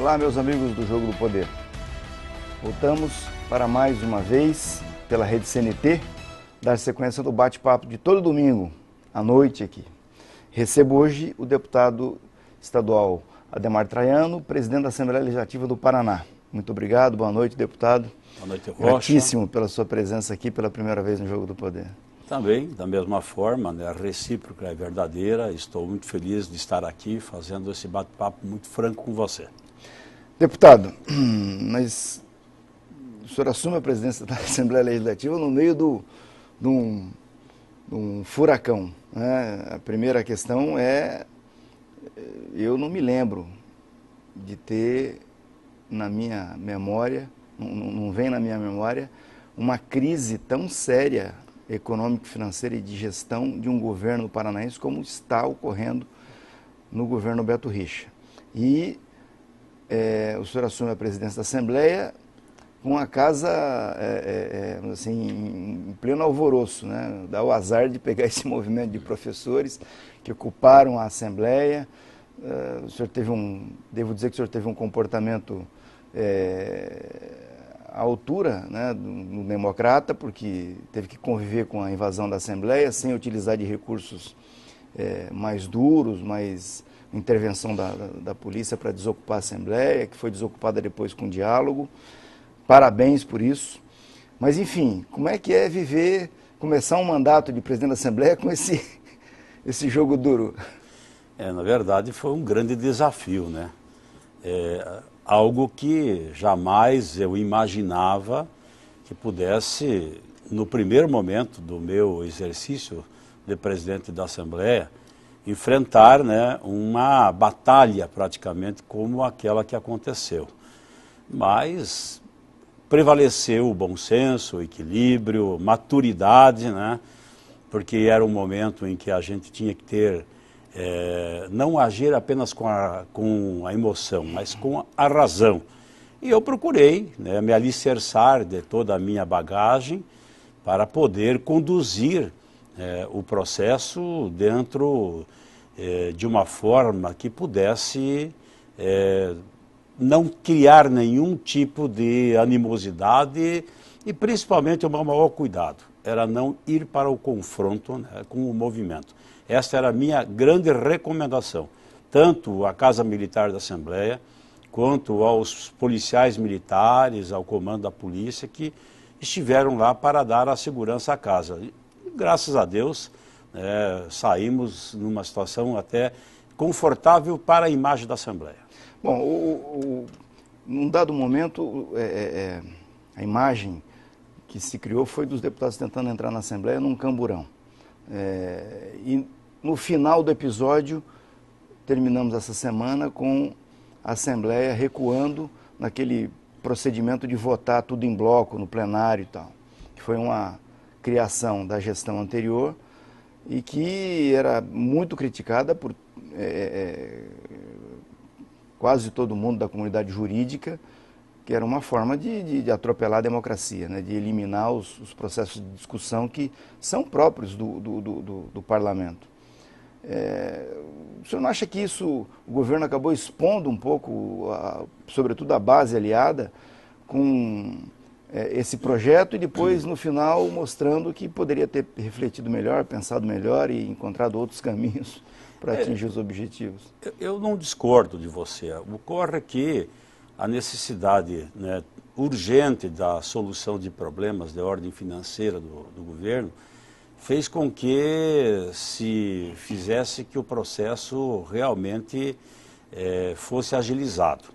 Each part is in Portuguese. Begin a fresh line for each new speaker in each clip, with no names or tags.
Olá, meus amigos do Jogo do Poder. Voltamos para mais uma vez, pela rede CNT, dar sequência do bate-papo de todo domingo, à noite aqui. Recebo hoje o deputado estadual Adhemar Traiano, presidente da Assembleia Legislativa do Paraná. Muito obrigado, boa noite, deputado.
Boa noite, Rocha.
Gratíssimo pela sua presença aqui pela primeira vez no Jogo do Poder.
Também, da mesma forma, né, a recíproca é verdadeira. Estou muito feliz de estar aqui fazendo esse bate-papo muito franco com você.
Deputado, mas o senhor assume a presidência da Assembleia Legislativa no meio de um furacão, né? A primeira questão é, eu não me lembro de ter na minha memória, não vem na minha memória, uma crise tão séria econômica, financeira e de gestão de um governo paranaense como está ocorrendo no governo Beto Richa. E o senhor assume a presidência da Assembleia com a casa assim, em pleno alvoroço, né? Dá o azar de pegar esse movimento de professores que ocuparam a Assembleia. O senhor teve devo dizer que o senhor teve um comportamento à altura, né, do democrata, porque teve que conviver com a invasão da Assembleia sem utilizar de recursos mais duros, mais intervenção da polícia para desocupar a Assembleia, que foi desocupada depois com diálogo. Parabéns por isso. Mas, enfim, como é que é começar um mandato de presidente da Assembleia com esse jogo duro?
Na verdade, foi um grande desafio, né? Algo que jamais eu imaginava que pudesse, no primeiro momento do meu exercício de presidente da Assembleia, enfrentar, né, uma batalha praticamente como aquela que aconteceu. Mas prevaleceu o bom senso, o equilíbrio, maturidade, né, porque era um momento em que a gente tinha que ter, não agir apenas com a emoção, mas com a razão. E eu procurei, né, me alicerçar de toda a minha bagagem para poder conduzir o processo dentro de uma forma que pudesse não criar nenhum tipo de animosidade e principalmente o meu maior cuidado era não ir para o confronto, né, com o movimento. Esta era a minha grande recomendação, tanto à Casa Militar da Assembleia, quanto aos policiais militares, ao comando da polícia, que estiveram lá para dar a segurança à casa. E, graças a Deus, saímos numa situação até confortável para a imagem da Assembleia.
Bom, num dado momento, a imagem que se criou foi dos deputados tentando entrar na Assembleia num camburão. E no final do episódio, terminamos essa semana com a Assembleia recuando naquele procedimento de votar tudo em bloco, no plenário e tal, que foi uma criação da gestão anterior e que era muito criticada por quase todo mundo da comunidade jurídica, que era uma forma de atropelar a democracia, né, de eliminar os processos de discussão que são próprios do parlamento. O senhor não acha que o governo acabou expondo um pouco, sobretudo a base aliada, com esse projeto e depois, no final, mostrando que poderia ter refletido melhor, pensado melhor e encontrado outros caminhos para atingir os objetivos?
Eu não discordo de você. Ocorre que a necessidade, né, urgente da solução de problemas de ordem financeira do governo fez com que se fizesse que o processo realmente fosse agilizado.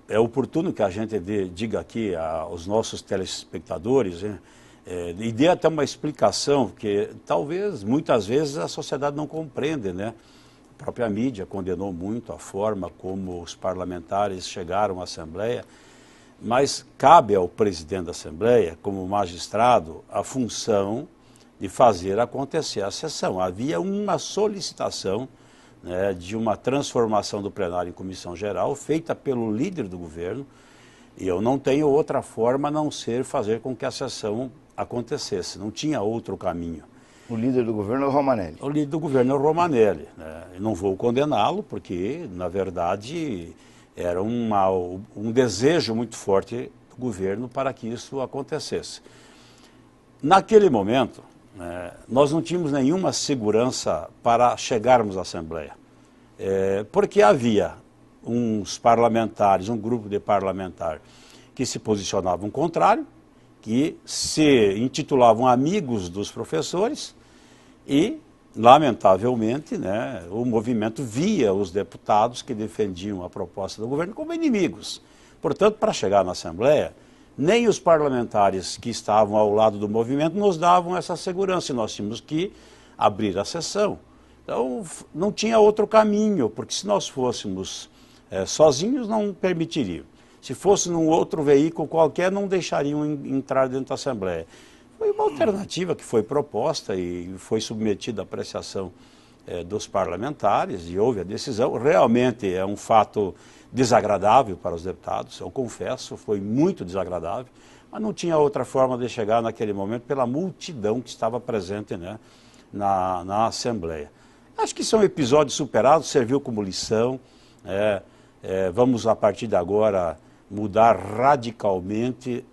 É oportuno que a gente diga aqui aos nossos telespectadores, né, e dê até uma explicação, porque talvez, muitas vezes, a sociedade não compreende, né? A própria mídia condenou muito a forma como os parlamentares chegaram à Assembleia, mas cabe ao presidente da Assembleia, como magistrado, a função de fazer acontecer a sessão. Havia uma solicitação, né, de uma transformação do plenário em comissão geral, feita pelo líder do governo, e eu não tenho outra forma a não ser fazer com que a sessão acontecesse, não tinha outro caminho.
O líder do governo é o Romanelli.
O líder do governo é o Romanelli, né? Eu não vou condená-lo, porque, na verdade, Era um desejo muito forte do governo para que isso acontecesse. Naquele momento, nós não tínhamos nenhuma segurança para chegarmos à Assembleia, porque havia uns parlamentares, um grupo de parlamentares que se posicionavam contrário, que se intitulavam amigos dos professores e, lamentavelmente, o movimento via os deputados que defendiam a proposta do governo como inimigos. Portanto, para chegar na Assembleia, nem os parlamentares que estavam ao lado do movimento nos davam essa segurança e nós tínhamos que abrir a sessão. Então, não tinha outro caminho, porque se nós fôssemos sozinhos, não permitiriam. Se fosse num outro veículo qualquer, não deixariam entrar dentro da Assembleia. Foi uma alternativa que foi proposta e foi submetida à apreciação dos parlamentares e houve a decisão. Realmente é um fato desagradável para os deputados, eu confesso, foi muito desagradável, mas não tinha outra forma de chegar naquele momento pela multidão que estava presente na Assembleia. Acho que são episódios superados, serviu como lição. Vamos, a partir de agora, mudar radicalmente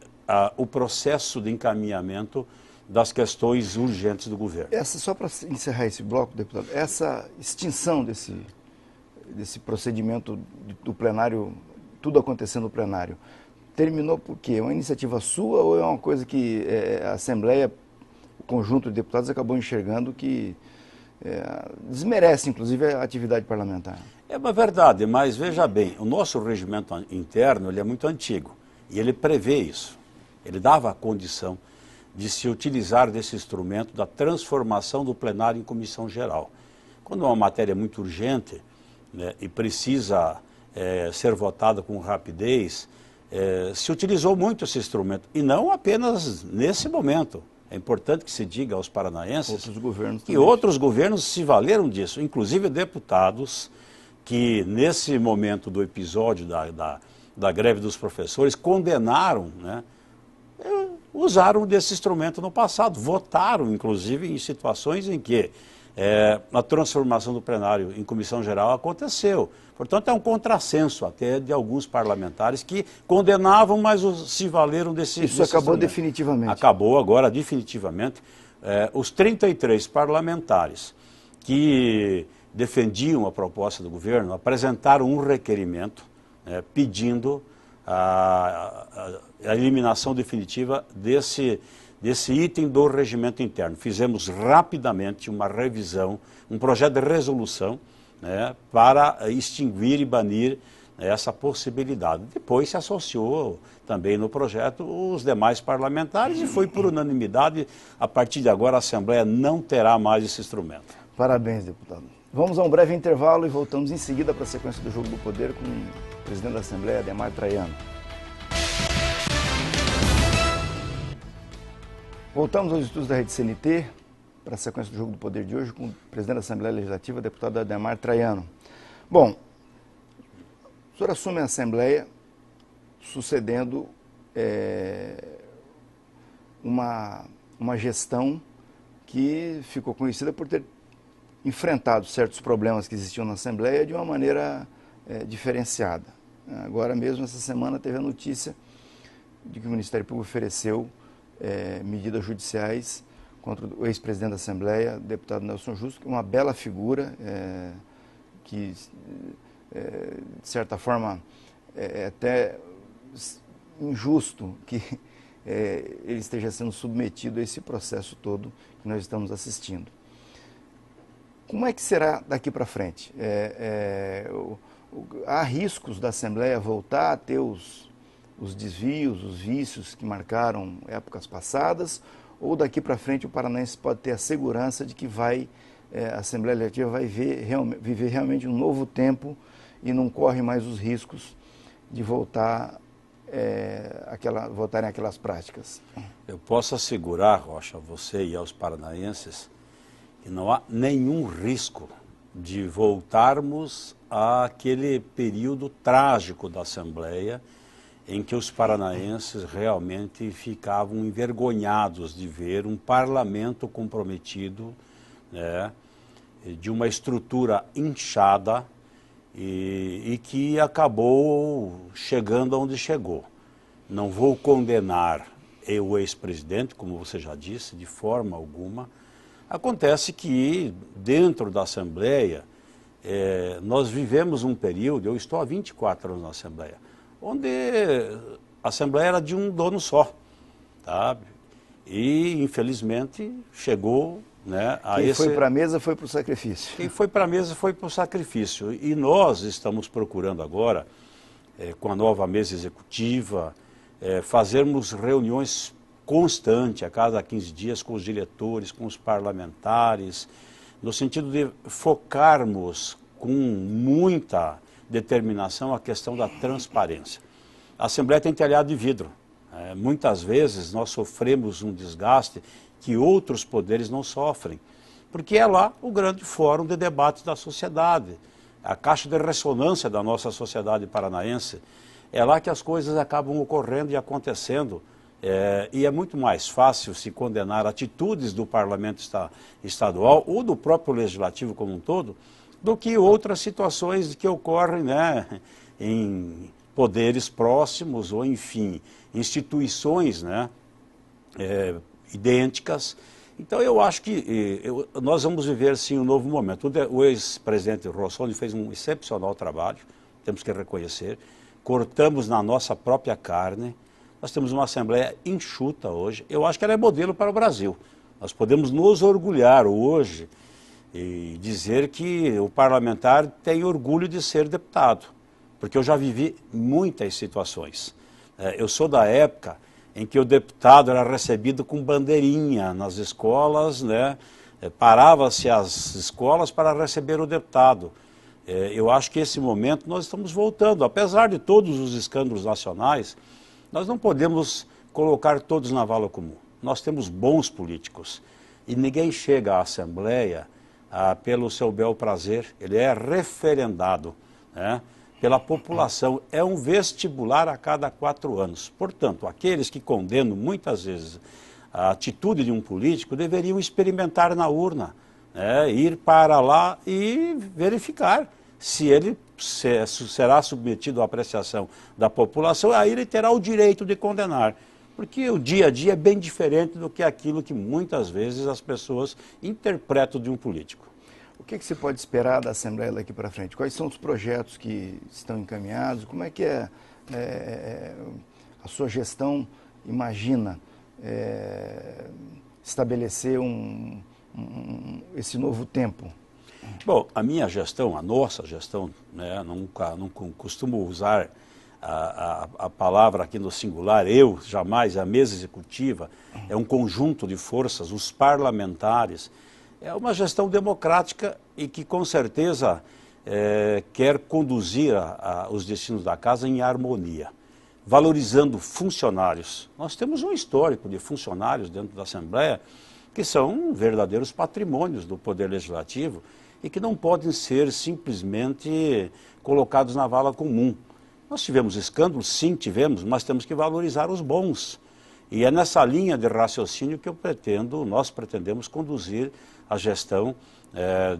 o processo de encaminhamento das questões urgentes do governo.
Só para encerrar esse bloco, deputado, essa extinção desse procedimento do plenário, tudo acontecendo no plenário, terminou por quê? É uma iniciativa sua ou é uma coisa que a Assembleia, o conjunto de deputados acabou enxergando que desmerece, inclusive, a atividade parlamentar?
É uma verdade, mas veja bem, o nosso regimento interno ele é muito antigo e ele prevê isso. Ele dava a condição de se utilizar desse instrumento da transformação do plenário em comissão geral. Quando uma matéria é muito urgente e precisa ser votada com rapidez, se utilizou muito esse instrumento, e não apenas nesse momento. É importante que se diga aos paranaenses que outros governos se valeram disso, inclusive deputados que nesse momento do episódio da greve dos professores condenaram, usaram desse instrumento no passado, votaram inclusive em situações em que a transformação do plenário em comissão geral aconteceu. Portanto, é um contrassenso até de alguns parlamentares que condenavam, mas se valeram desse
Isso acabou definitivamente.
Acabou agora definitivamente. Os 33 parlamentares que defendiam a proposta do governo apresentaram um requerimento pedindo a eliminação definitiva desse item do regimento interno. Fizemos rapidamente uma revisão, um projeto de resolução para extinguir e banir essa possibilidade. Depois se associou também no projeto os demais parlamentares e foi por unanimidade. A partir de agora a Assembleia não terá mais esse instrumento.
Parabéns, deputado. Vamos a um breve intervalo e voltamos em seguida para a sequência do Jogo do Poder com o presidente da Assembleia, Adhemar Traiano. Voltamos aos estudos da Rede CNT para a sequência do Jogo do Poder de hoje com o presidente da Assembleia Legislativa, deputado Adhemar Traiano. Bom, o senhor assume a Assembleia sucedendo uma gestão que ficou conhecida por ter enfrentado certos problemas que existiam na Assembleia de uma maneira diferenciada. Agora mesmo, essa semana, teve a notícia de que o Ministério Público ofereceu medidas judiciais contra o ex-presidente da Assembleia, deputado Nelson Justo, que é uma bela figura, que, de certa forma, é até injusto que ele esteja sendo submetido a esse processo todo que nós estamos assistindo. Como é que será daqui para frente? Há riscos da Assembleia voltar a ter os desvios, os vícios que marcaram épocas passadas, ou daqui para frente o paranaense pode ter a segurança de que a Assembleia Legislativa vai viver realmente um novo tempo e não corre mais os riscos de voltarem aquelas práticas?
Eu posso assegurar, Rocha, a você e aos paranaenses, que não há nenhum risco de voltarmos àquele período trágico da Assembleia, em que os paranaenses realmente ficavam envergonhados de ver um parlamento comprometido, de uma estrutura inchada e que acabou chegando onde chegou. Não vou condenar o ex-presidente, como você já disse, de forma alguma. Acontece que dentro da Assembleia, nós vivemos um período, eu estou há 24 anos na Assembleia, onde a Assembleia era de um dono só, sabe? E infelizmente chegou, né, a
Quem foi para a mesa foi para o sacrifício.
Quem foi para a mesa foi para o sacrifício. E nós estamos procurando agora, com a nova mesa executiva, fazermos reuniões constantes, a cada 15 dias, com os diretores, com os parlamentares, no sentido de focarmos com muita determinação a questão da transparência. A Assembleia tem telhado de vidro. Muitas vezes nós sofremos um desgaste que outros poderes não sofrem, porque é lá o grande fórum de debate da sociedade, a caixa de ressonância da nossa sociedade paranaense. É lá que as coisas acabam ocorrendo e acontecendo, e é muito mais fácil se condenar atitudes do parlamento estadual ou do próprio legislativo como um todo, do que outras situações que ocorrem, né, em poderes próximos ou, enfim, instituições, né, idênticas. Então eu acho que nós vamos viver sim um novo momento. O ex-presidente Rossoni fez um excepcional trabalho, temos que reconhecer. Cortamos na nossa própria carne. Nós temos uma Assembleia enxuta hoje. Eu acho que ela é modelo para o Brasil. Nós podemos nos orgulhar hoje e dizer que o parlamentar tem orgulho de ser deputado, porque eu já vivi muitas situações. Eu sou da época em que o deputado era recebido com bandeirinha nas escolas, né? Parava-se as escolas para receber o deputado. Eu acho que esse momento nós estamos voltando. Apesar de todos os escândalos nacionais, nós não podemos colocar todos na vala comum. Nós temos bons políticos e ninguém chega à Assembleia pelo seu bel prazer. Ele é referendado, né, pela população. É um vestibular a cada 4 anos. Portanto, aqueles que condenam muitas vezes a atitude de um político deveriam experimentar na urna, né, ir para lá e verificar se ele será submetido à apreciação da população. Aí ele terá o direito de condenar. Porque o dia a dia é bem diferente do que aquilo que muitas vezes as pessoas interpretam de um político.
O que se pode esperar da Assembleia daqui para frente? Quais são os projetos que estão encaminhados? Como é que a sua gestão imagina estabelecer esse novo tempo?
Bom, a minha gestão, a nossa gestão, né, não costumo usar a palavra aqui no singular, eu, jamais, a mesa executiva, é um conjunto de forças, os parlamentares. É uma gestão democrática e que, com certeza, quer conduzir os destinos da casa em harmonia, valorizando funcionários. Nós temos um histórico de funcionários dentro da Assembleia que são verdadeiros patrimônios do Poder Legislativo e que não podem ser simplesmente colocados na vala comum. Nós tivemos escândalos, sim, tivemos, mas temos que valorizar os bons. E é nessa linha de raciocínio que nós pretendemos conduzir a gestão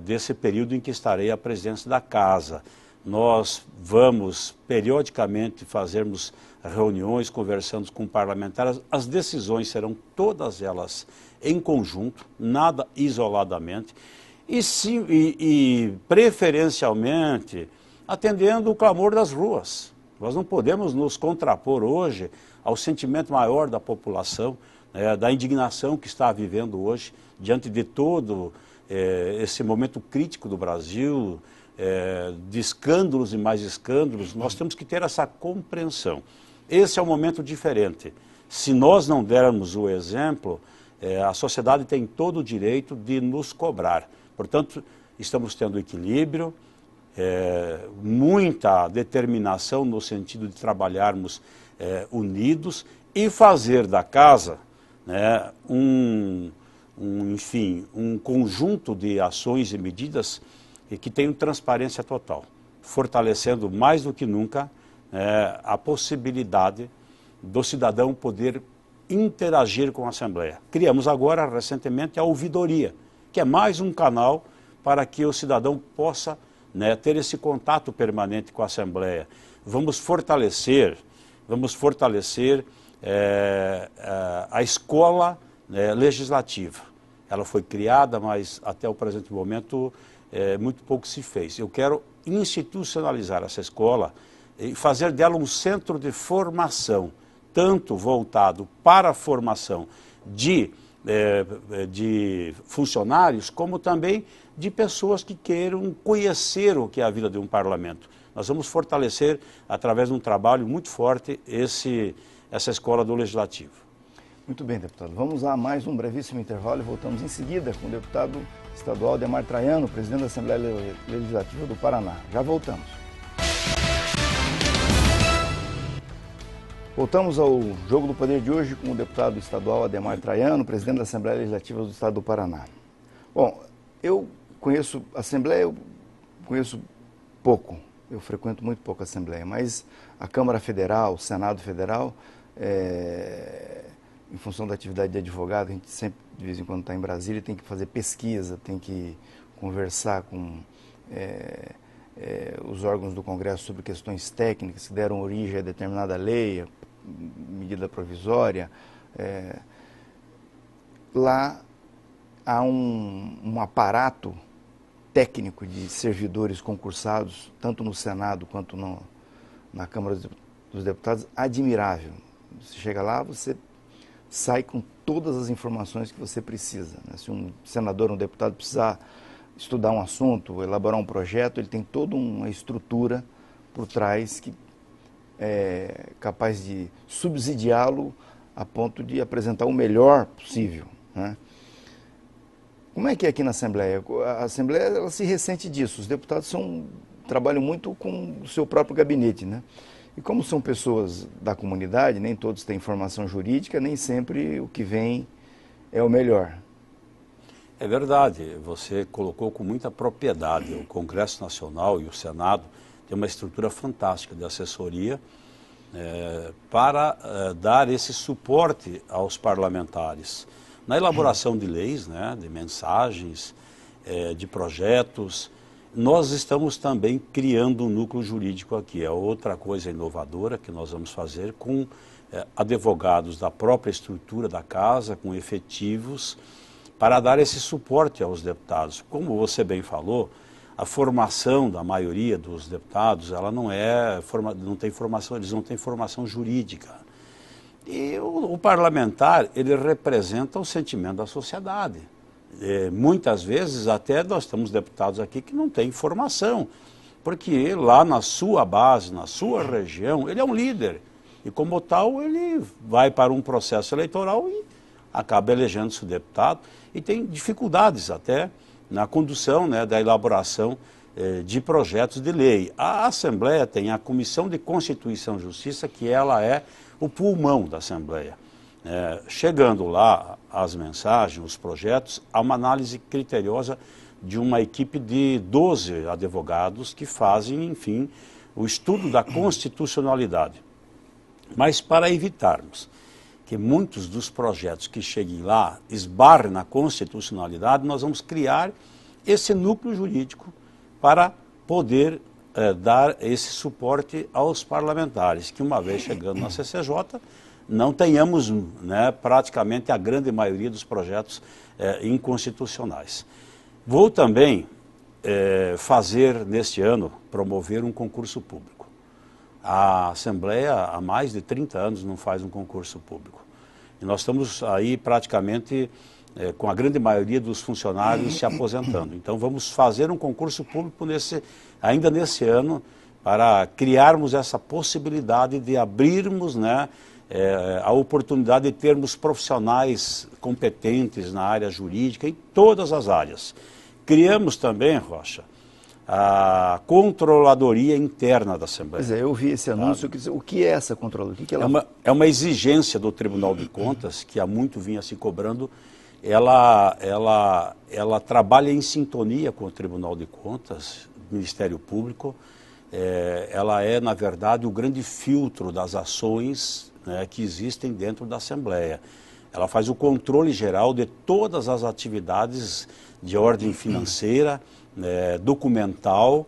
desse período em que estarei à presidência da casa. Nós vamos periodicamente fazermos reuniões, conversando com parlamentares. As decisões serão todas elas em conjunto, nada isoladamente, e preferencialmente atendendo o clamor das ruas. Nós não podemos nos contrapor hoje ao sentimento maior da população, da indignação que está vivendo hoje, diante de todo esse momento crítico do Brasil, de escândalos e mais escândalos. Nós temos que ter essa compreensão. Esse é um momento diferente. Se nós não dermos o exemplo, a sociedade tem todo o direito de nos cobrar. Portanto, estamos tendo equilíbrio, muita determinação no sentido de trabalharmos unidos e fazer da casa, né, enfim, um conjunto de ações e medidas que tenham transparência total, fortalecendo mais do que nunca a possibilidade do cidadão poder interagir com a Assembleia. Criamos agora, recentemente, a ouvidoria, que é mais um canal para que o cidadão possa né, ter esse contato permanente com a Assembleia. Vamos fortalecer a escola legislativa. Ela foi criada, mas até o presente momento muito pouco se fez. Eu quero institucionalizar essa escola e fazer dela um centro de formação, tanto voltado para a formação de funcionários, como também de pessoas que queiram conhecer o que é a vida de um parlamento. Nós vamos fortalecer, através de um trabalho muito forte, essa escola do Legislativo.
Muito bem, deputado. Vamos a mais um brevíssimo intervalo e voltamos em seguida com o deputado estadual Ademar Traiano, presidente da Assembleia Legislativa do Paraná. Já voltamos. Voltamos ao Jogo do Poder de hoje com o deputado estadual Ademar Traiano, presidente da Assembleia Legislativa do Estado do Paraná. Bom, eu conheço a Assembleia, eu conheço pouco, eu frequento muito pouco a Assembleia, mas a Câmara Federal, o Senado Federal, em função da atividade de advogado, a gente sempre, de vez em quando, está em Brasília, tem que fazer pesquisa, tem que conversar com os órgãos do Congresso sobre questões técnicas que deram origem a determinada lei, medida provisória. Lá há um aparato técnico de servidores concursados, tanto no Senado quanto na Câmara dos Deputados, admirável. Você chega lá, você sai com todas as informações que você precisa, né? Se um senador, um deputado precisar estudar um assunto, elaborar um projeto, ele tem toda uma estrutura por trás que é capaz de subsidiá-lo a ponto de apresentar o melhor possível, né? Como é que é aqui na Assembleia? A Assembleia, ela se ressente disso. Os deputados trabalham muito com o seu próprio gabinete, né? E como são pessoas da comunidade, nem todos têm formação jurídica, nem sempre o que vem é o melhor.
É verdade, você colocou com muita propriedade. O Congresso Nacional e o Senado têm uma estrutura fantástica de assessoria para dar esse suporte aos parlamentares. Na elaboração de leis, né, de mensagens, de projetos, nós estamos também criando um núcleo jurídico aqui. É outra coisa inovadora que nós vamos fazer com advogados da própria estrutura da casa, com efetivos, para dar esse suporte aos deputados. Como você bem falou, a formação da maioria dos deputados, ela não tem formação, eles não têm formação jurídica. E o parlamentar, ele representa o sentimento da sociedade. Muitas vezes, até nós temos deputados aqui que não têm formação, porque lá na sua base, na sua região, ele é um líder. E como tal, ele vai para um processo eleitoral e acaba elegendo-se o deputado. E tem dificuldades até na condução, né, da elaboração de projetos de lei. A Assembleia tem a Comissão de Constituição e Justiça, que ela é o pulmão da Assembleia. Chegando lá as mensagens, os projetos, há uma análise criteriosa de uma equipe de 12 advogados que fazem, enfim, o estudo da constitucionalidade. Mas para evitarmos que muitos dos projetos que cheguem lá esbarrem na constitucionalidade, nós vamos criar esse núcleo jurídico para poder dar esse suporte aos parlamentares, que uma vez chegando na CCJ, não tenhamos, né, praticamente a grande maioria dos projetos inconstitucionais. Vou também fazer, neste ano, promover um concurso público. A Assembleia, há mais de 30 anos, não faz um concurso público. E nós estamos aí praticamente com a grande maioria dos funcionários se aposentando. Então vamos fazer um concurso público ainda nesse ano, para criarmos essa possibilidade de abrirmos, né, a oportunidade de termos profissionais competentes na área jurídica, em todas as áreas. Criamos também, Rocha, a controladoria interna da Assembleia.
Pois é, eu vi esse anúncio. O que é essa controladoria?
É uma exigência do Tribunal de Contas, que há muito vinha se cobrando. Ela trabalha em sintonia com o Tribunal de Contas, Ministério Público. Ela é, na verdade, o grande filtro das ações, né, que existem dentro da Assembleia. Ela faz o controle geral de todas as atividades de ordem financeira, documental,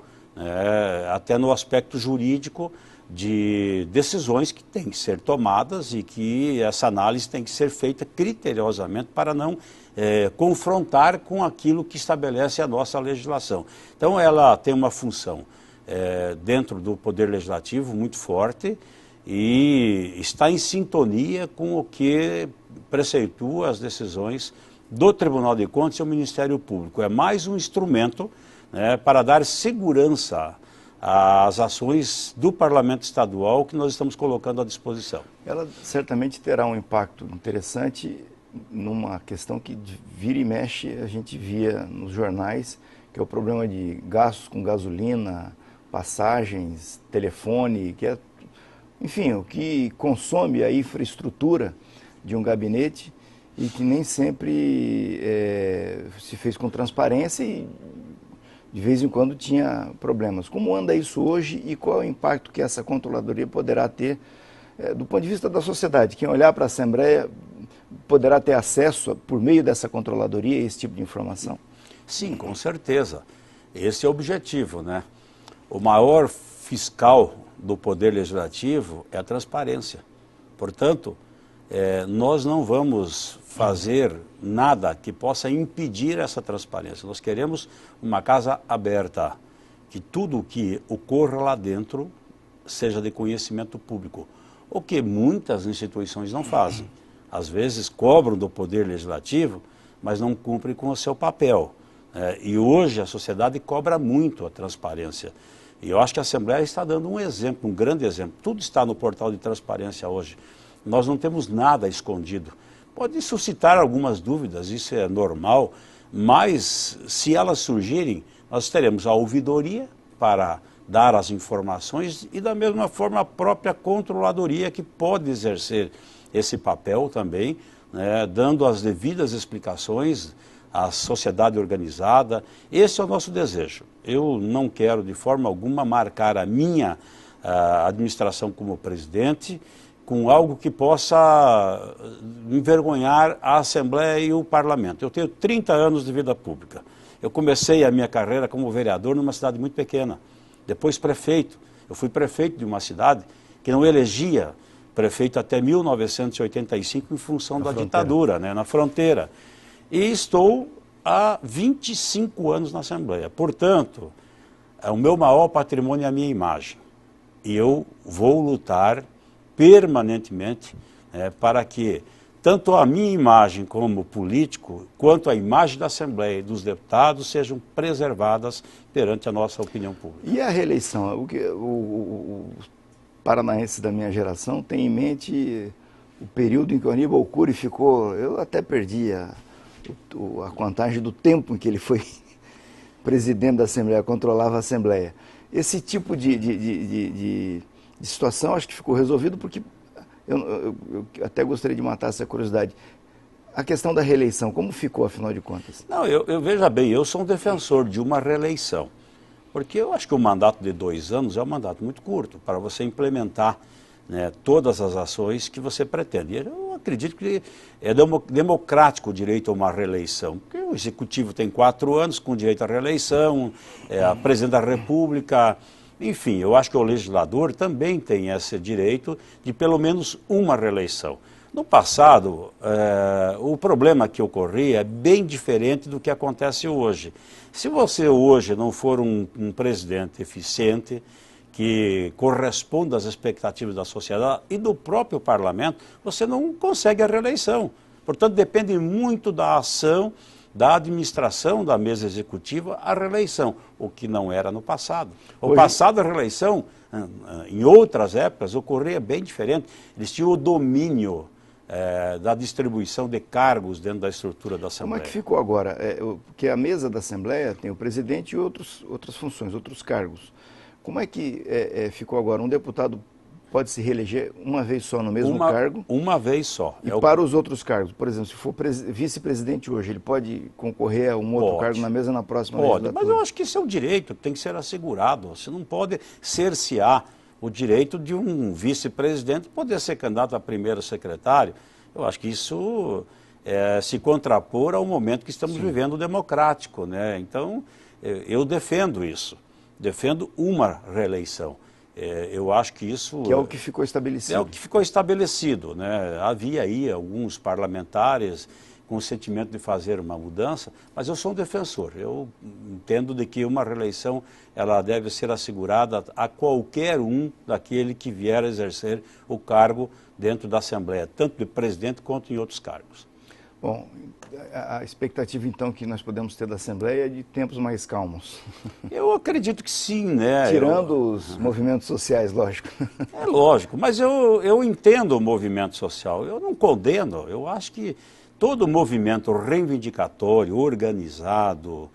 até no aspecto jurídico de decisões que têm que ser tomadas e que essa análise tem que ser feita criteriosamente para não confrontar com aquilo que estabelece a nossa legislação. Então ela tem uma função dentro do Poder Legislativo muito forte e está em sintonia com o que preceitua as decisões do Tribunal de Contas e o Ministério Público. É mais um instrumento para dar segurança às ações do Parlamento Estadual que nós estamos colocando à disposição.
Ela certamente terá um impacto interessante numa questão que vira e mexe a gente via nos jornais, que é o problema de gastos com gasolina, passagens, telefone, que é, enfim, o que consome a infraestrutura de um gabinete e que nem sempre se fez com transparência e de vez em quando tinha problemas. Como anda isso hoje e qual é o impacto que essa controladoria poderá ter do ponto de vista da sociedade? Quem olhar para a Assembleia poderá ter acesso, por meio dessa controladoria, a esse tipo de informação?
Sim, com certeza. Esse é o objetivo, né? O maior fiscal do Poder Legislativo é a transparência. Portanto, nós não vamos fazer nada que possa impedir essa transparência. Nós queremos uma casa aberta, que tudo o que ocorra lá dentro seja de conhecimento público, o que muitas instituições não fazem. Às vezes cobram do Poder Legislativo, mas não cumprem com o seu papel. E hoje a sociedade cobra muito a transparência. E eu acho que a Assembleia está dando um exemplo, um grande exemplo. Tudo está no portal de transparência hoje. Nós não temos nada escondido. Pode suscitar algumas dúvidas, isso é normal, mas se elas surgirem, nós teremos a ouvidoria para dar as informações e da mesma forma a própria controladoria que pode exercer esse papel também, dando as devidas explicações à sociedade organizada. Esse é o nosso desejo. Eu não quero de forma alguma marcar a minha administração como presidente com algo que possa envergonhar a Assembleia e o Parlamento. Eu tenho 30 anos de vida pública. Eu comecei a minha carreira como vereador numa cidade muito pequena, depois prefeito. Eu fui prefeito de uma cidade que não elegia prefeito até 1985 em função da ditadura, na fronteira. E estou há 25 anos na Assembleia. Portanto, o meu maior patrimônio é a minha imagem. E eu vou lutar permanentemente para que tanto a minha imagem como político, quanto a imagem da Assembleia e dos deputados sejam preservadas perante a nossa opinião pública.
E a reeleição? Os paranaenses da minha geração têm em mente o período em que o Aníbal Cury ficou, eu até perdi a contagem do tempo em que ele foi presidente da Assembleia, controlava a Assembleia. Esse tipo de situação acho que ficou resolvido porque eu até gostaria de matar essa curiosidade. A questão da reeleição, como ficou, afinal de contas?
Não, eu veja bem, eu sou um defensor de uma reeleição, porque eu acho que o mandato de 2 anos é um mandato muito curto para você implementar todas as ações que você pretende. Eu acredito que é democrático o direito a uma reeleição, porque o Executivo tem 4 anos com direito à reeleição, a Presidente da República. Enfim, eu acho que o legislador também tem esse direito de pelo menos uma reeleição. No passado, o problema que ocorria é bem diferente do que acontece hoje. Se você hoje não for um presidente eficiente, que corresponda às expectativas da sociedade e do próprio parlamento, você não consegue a reeleição. Portanto, depende muito da ação da administração da mesa executiva a reeleição, o que não era no passado. No passado, a reeleição, em outras épocas, ocorria bem diferente. Eles tinham o domínio da distribuição de cargos dentro da estrutura da Assembleia.
Como é que ficou agora? Porque a mesa da Assembleia tem o presidente e outras funções, outros cargos. Como é que ficou agora? Um deputado pode se reeleger uma vez só no mesmo cargo?
Uma vez só.
E para os outros cargos, por exemplo, se for vice-presidente hoje, ele pode concorrer a um outro cargo na mesa na próxima legislatura?
Mas eu acho que isso é um direito, tem que ser assegurado. Você não pode cercear o direito de um vice-presidente poder ser candidato a primeiro secretário. Eu acho que isso se contrapor ao momento que estamos vivendo democrático, Então, eu defendo isso. defendo uma reeleição. Eu acho que isso...
Que é o que ficou estabelecido.
É o que ficou estabelecido, né? Havia aí alguns parlamentares com o sentimento de fazer uma mudança, mas eu sou um defensor. Eu entendo de que uma reeleição ela deve ser assegurada a qualquer um daquele que vier a exercer o cargo dentro da Assembleia, tanto de presidente quanto em outros cargos.
Bom, a expectativa então que nós podemos ter da Assembleia é de tempos mais calmos.
Eu acredito que sim, né?
Tirando os movimentos sociais, lógico.
É lógico, mas eu entendo o movimento social, eu não condeno, eu acho que todo movimento reivindicatório, organizado,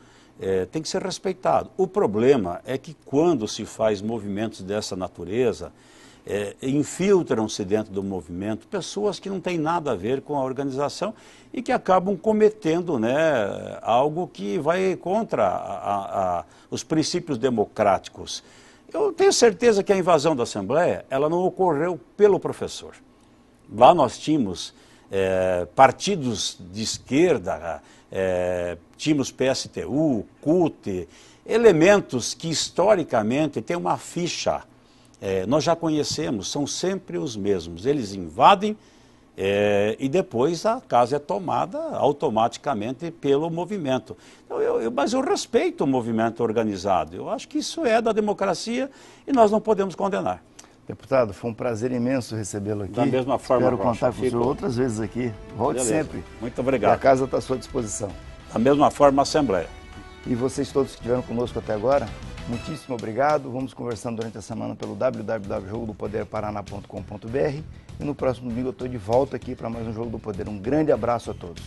tem que ser respeitado. O problema é que quando se faz movimentos dessa natureza, infiltram-se dentro do movimento pessoas que não têm nada a ver com a organização e que acabam cometendo, né, algo que vai contra os princípios democráticos. Eu tenho certeza que a invasão da Assembleia ela não ocorreu pelo professor. Lá nós tínhamos partidos de esquerda, tínhamos PSTU, CUT, elementos que historicamente têm uma ficha. Nós já conhecemos, são sempre os mesmos. Eles invadem e depois a casa é tomada automaticamente pelo movimento. Então, mas eu respeito o movimento organizado. Eu acho que isso é da democracia e nós não podemos condenar.
Deputado, foi um prazer imenso recebê-lo aqui.
Da mesma forma,
espero contar com o senhor outras vezes aqui. Volte sempre.
Muito obrigado.
E a casa está à sua disposição.
Da mesma forma, a Assembleia.
E vocês todos que estiveram conosco até agora, muitíssimo obrigado. Vamos conversando durante a semana pelo www.jogodopoderparaná.com.br e no próximo domingo eu estou de volta aqui para mais um Jogo do Poder. Um grande abraço a todos.